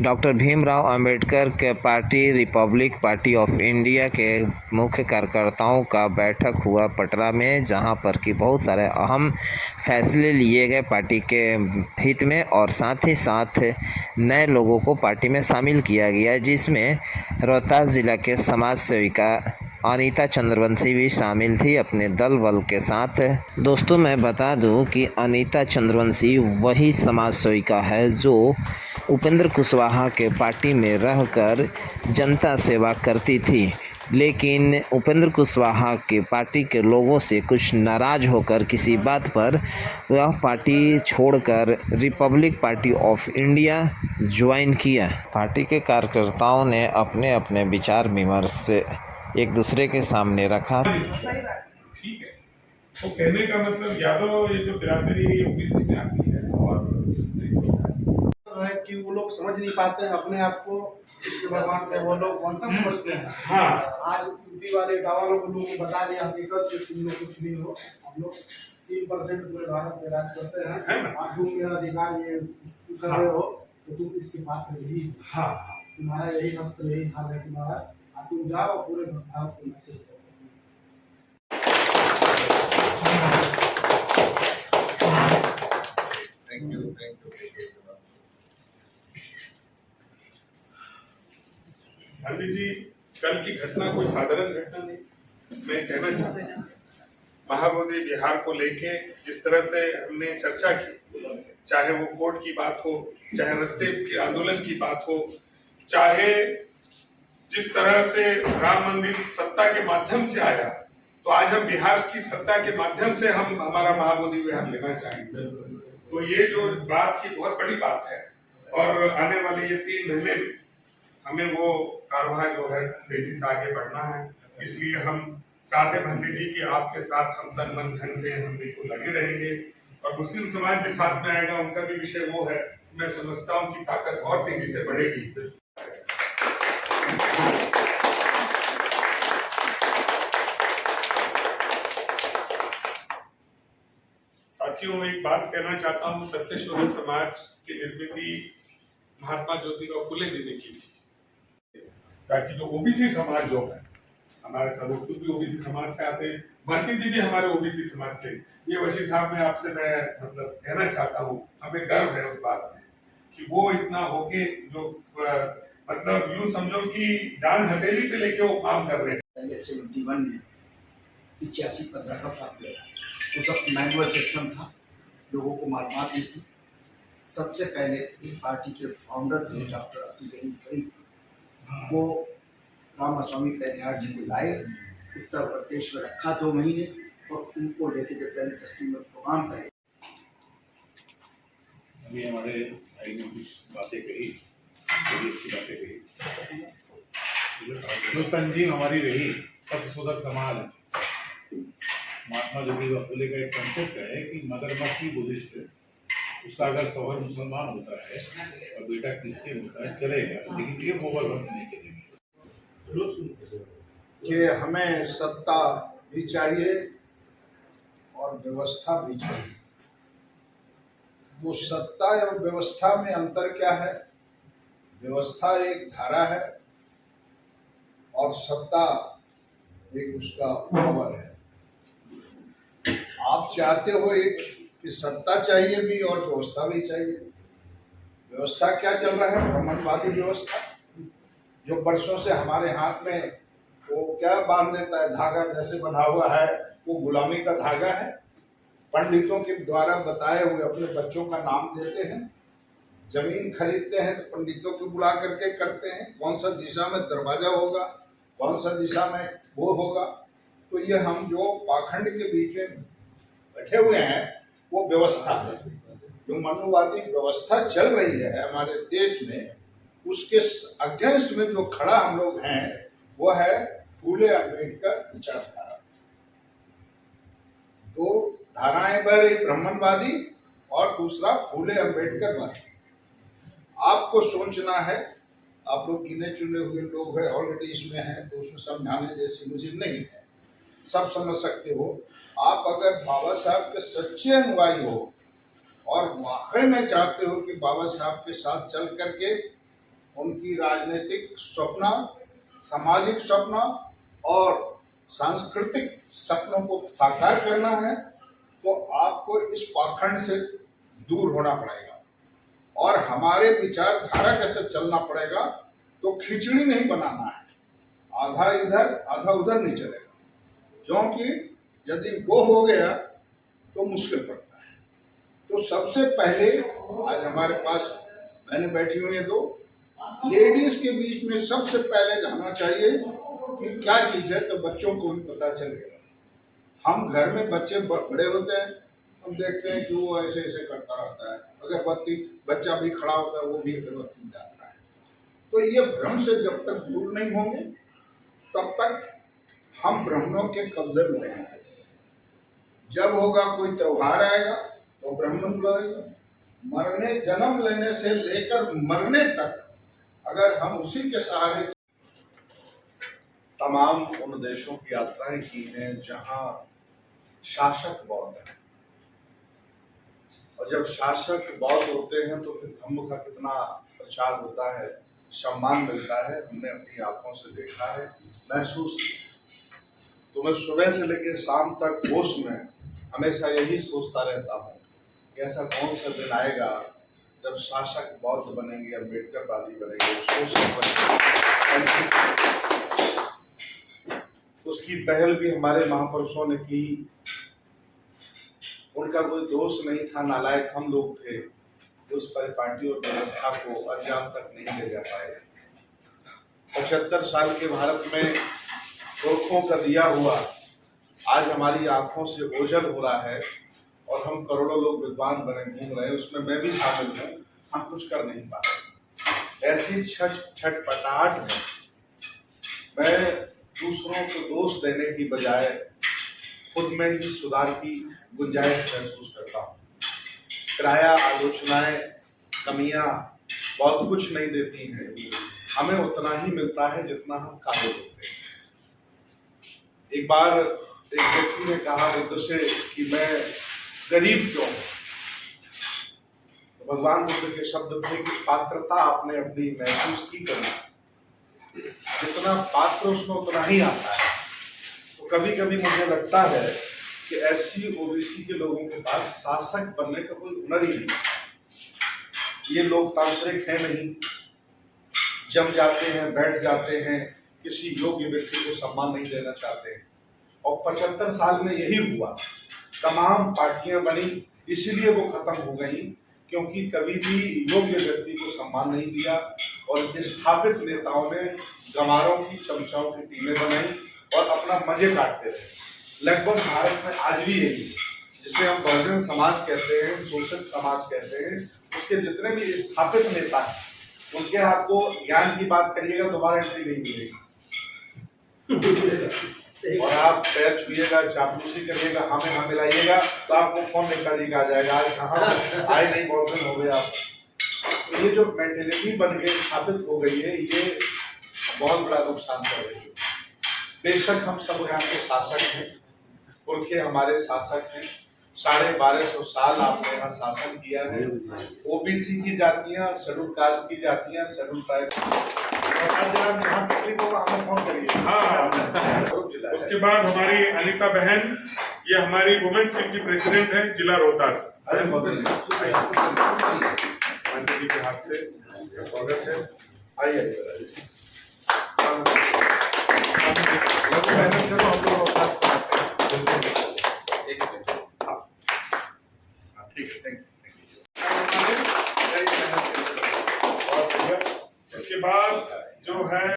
Doctor Bhimrao Ambedkar के party Republic party of India के मुख्य कार्यकर्ताओं का बैठक हुआ पटना में, जहां पर कि बहुत सारे अहम फैसले लिए गए पार्टी के हित में और साथ ही साथ नए लोगों को पार्टी में शामिल किया गया, जिसमें रोहतास जिला के समाज सेविका अनीता चंद्रवंशी भी शामिल थी अपने दल बल के साथ। दोस्तों, मैं बता दूं कि अनीता चंद्रवंशी वही समाज सेविका है जो उपेंद्र कुशवाहा के पार्टी में रहकर जनता सेवा करती थी, लेकिन उपेंद्र कुशवाहा के पार्टी के लोगों से कुछ नाराज़ होकर किसी बात पर वह पार्टी छोड़कर Republic party of India join किया। पार्टी के कार्यकर्ताओं ने अपने अपने विचार विमर्श से एक दूसरे के सामने रखा। ठीक है, तो कहने का मतलब यादव ये जो बिरादरी ओबीसी में आती है और है कि वो लोग समझ नहीं पाते हैं अपने आप को, कृष्ण भगवान से वो लोग कौन सा समझते हैं। हाँ, आज यूपी वाले गाँव लोगों को बता दिया हकीकत कि तुम लोग कुछ नहीं हो, हम लोग 3% पूरे भारत में राज करते हैं और तुम मेरा अधिकार ये कर रहे हो तो तुम इसके पात्र नहीं हो। हाँ, तुम्हारा यही हस्त यही हाल है तुम्हारा, तुम जाओ पूरे भारत को मैसेज करो। Thank you. गांधी जी, कल की घटना कोई साधारण घटना नहीं। मैं कहना चाहता हूँ महाबोधि बिहार को लेके जिस तरह से हमने चर्चा की, चाहे वो कोर्ट की बात हो, चाहे रास्ते के आंदोलन की बात हो, चाहे जिस तरह से राम मंदिर सत्ता के माध्यम से आया, तो आज हम बिहार की सत्ता के माध्यम से हम हमारा महाबोधि बिहार लेना चाहेंगे। तो ये जो बात की बहुत बड़ी बात है और आने वाले ये 3 महीने में हमें वो कार्यवाही जो है तेजी से आगे बढ़ना है। इसलिए हम चाहते पंडित जी कि आपके साथ हम तन मन धन से हम बिल्कुल लगे रहेंगे और मुस्लिम समाज भी साथ में आएगा। उनका भी विषय वो है, मैं समझता हूँ कि ताकत और तेजी से बढ़ेगी। साथियों, मैं एक बात कहना चाहता हूँ, सत्यशोधक समाज की निर्मित महात्मा ज्योतिबा फुले जी ने की थी, ताकि जो ओबीसी समाज जो है, हमारे सर्वोत्तम भी ओबीसी समाज से आते हैं, भारती जी भी हमारे ओबीसी समाज से। ये वशी साहब में आपसे मैं मतलब कहना चाहता हूँ, हमें गर्व है उस बात में कि वो इतना होके जो मतलब यूं समझो कि जान हथेली पे लेके वो काम कर रहे हैं। पहले 71 में 85-15 का फार्मूला उस वक्त मैनुअल सिस्टम था, लोगों को मालूमात नहीं थी। सबसे पहले इस पार्टी के फाउंडर थे डॉक्टर अब्दुल गनी फरीद, वो रामास्वामी परिहार जी को लाए, उत्तर प्रदेश में रखा 2 महीने और उनको लेके जब दलित बस्ती में प्रोग्राम करे। अभी हमारे भाई ने कुछ बातें कही, बड़ी अच्छी बातें कही। जो तंजीम हमारी रही सत्यशोधक समाज, महात्मा ज्योतिबा फुले का एक कंसेप्ट है कि मगरमच्छ बुद्धिस्ट, उसका अगर शौहर मुसलमान होता है और बेटा क्रिश्चियन होता है चलेगा, लेकिन ये मोबाइल वक्त नहीं चलेगी। कि हमें सत्ता भी चाहिए और व्यवस्था भी चाहिए। वो सत्ता और व्यवस्था में अंतर क्या है? व्यवस्था एक धारा है और सत्ता एक उसका पावर है। आप चाहते हो एक कि सत्ता चाहिए भी और व्यवस्था भी चाहिए। व्यवस्था क्या चल रहा है? ब्राह्मणवादी व्यवस्था, जो वर्षों से हमारे हाथ में वो क्या बांध देता है, धागा जैसे बना हुआ है, वो गुलामी का धागा है। पंडितों के द्वारा बताए हुए अपने बच्चों का नाम देते हैं, जमीन खरीदते हैं तो पंडितों को बुला करके करते हैं, कौन सा दिशा में दरवाजा होगा, कौन सा दिशा में वो होगा। तो ये हम जो पाखंड के बीच में बैठे हुए हैं वो व्यवस्था है। जो मनुवादी व्यवस्था चल रही है हमारे देश में, उसके अगेंस्ट में जो खड़ा हम लोग हैं वो है फूले अम्बेडकर विचारधारा। 2 धाराएं बह रही, ब्राह्मणवादी और दूसरा फूले अम्बेडकरवादी। आपको सोचना है, आप लोग गिने चुने हुए लोग हैं, ऑलरेडी इसमें हैं, तो उसमें समझाने जैसी मुझे नहीं है, सब समझ सकते हो। आप अगर बाबा साहब के सच्चे अनुयायी हो और वाकई में चाहते हो कि बाबा साहब के साथ चल करके उनकी राजनीतिक सपना, सामाजिक सपना और सांस्कृतिक सपनों को साकार करना है तो आपको इस पाखंड से दूर होना पड़ेगा और हमारे विचारधारा के साथ चलना पड़ेगा। तो खिचड़ी नहीं बनाना है, आधा इधर आधा उधर नहीं चलेगा, क्योंकि यदि वो हो गया तो मुश्किल पड़ता है। तो सबसे पहले आज हमारे पास बहनें बैठी हुई हैं, दो लेडीज के बीच में सबसे पहले जाना चाहिए कि क्या चीज है, तो बच्चों को भी पता चलेगा। हम घर में बच्चे बड़े होते हैं, हम देखते हैं कि वो ऐसे ऐसे करता रहता है, अगरबत्ती, बच्चा भी खड़ा होता है वो भी अगरबत्ती जाता है। तो ये भ्रम से जब तक दूर नहीं होंगे तब तक हम ब्राह्मणों के कब्जे में रहेंगे। जब होगा कोई त्योहार आएगा तो ब्राह्मण बुलाएगा। मरने, जन्म लेने से लेकर मरने तक अगर हम उसी के सहारे तमाम उन देशों की यात्राएं की हैं जहां शासक बौद्ध हैं, और जब शासक बौद्ध होते हैं तो फिर धर्म का कितना प्रचार होता है, सम्मान मिलता है। हमने अपनी आंखों से देखा है, महसूस किया। तो मैं सुबह से लेकर शाम तक होश में हमेशा यही सोचता रहता हूँ कि ऐसा कौन सा दिन आएगा जब शासक बौद्ध बनेंगे, अम्बेडकरवादी बनेंगे, शोषक बनेंगे। उसकी पहल भी हमारे महापुरुषों ने की। उनका कोई दोष नहीं था, नालायक हम लोग थे, उस परिपाटी और व्यवस्था को अंजाम तक नहीं ले जा पाए। 75 साल के भारत में गोरखों का दिया हुआ आज हमारी आंखों से ओझल हो रहा है और हम करोड़ों लोग विद्वान बने घूम रहे हैं, उसमें मैं भी शामिल हूँ। हम कुछ कर नहीं पा रहे। ऐसी छटपटाहट में मैं दूसरों को दोष देने की बजाय खुद में ही सुधार की गुंजाइश महसूस करता हूँ। किराया, आलोचनाएं, कमियां बहुत कुछ नहीं देती हैं, हमें उतना ही मिलता है जितना हम काबिल होते हैं। एक बार एक व्यक्ति ने कहा बुद्ध से कि मैं गरीब क्यों हूं? तो भगवान बुद्ध के शब्द थे कि पात्रता आपने अपनी महसूस की करना, जितना पात्र उसमें उतना ही आता है। तो कभी कभी मुझे लगता है कि एससी ओबीसी के लोगों के पास शासक बनने का कोई हुनर ही नहीं। ये लोकतांत्रिक है नहीं, जम जाते हैं, बैठ जाते हैं, किसी योग्य व्यक्ति को सम्मान नहीं देना चाहते हैं। और 75 साल में यही हुआ। तमाम पार्टियां बनी, इसीलिए वो खत्म हो गई क्योंकि कभी भी योग्य व्यक्ति को सम्मान नहीं दिया और स्थापित नेताओं ने गंवारों की, चमचाओं की टीमें बनाई और अपना मजे काटते रहे। लगभग भारत में आज भी यही, जिसे हम बहुजन समाज कहते हैं, शोषित समाज कहते हैं, उसके जितने भी स्थापित नेता हैं उनके आपको ज्ञान की बात करिएगा दोबारा एंट्री नहीं मिलेगी। और आप पैर छुइएगा, चापलूसी करिएगा, हमें हम मिलाइएगा तो आपको कौन नेताजी का आ जाएगा। आज कहाँ आए नहीं, बहुत दिन हो गए आप। तो ये जो मेंटेलिटी बन गई, स्थापित हो गई है, ये बहुत बड़ा नुकसान कर रही है। बेशक हम सब यहाँ के शासक हैं, पुरखे हमारे शासक हैं। 1250 साल आपने यहाँ शासन किया है। ओबीसी की जातियां, शेड्यूल कास्ट की जातियां, शेड्यूल ट्राइब, जहाँ तकलीफ होगा हमें फोन करिए। हाँ, उसके बाद हमारी अनिता बहन, ये हमारी वुमेन्स विंग की प्रेसिडेंट है जिला रोहतास। अरे जी के हाथ से स्वागत है। आइए मेहनत करो, हम लोग रोहतास बनाते हैं। ठीक है, थैंक यू। इसके बाद जो है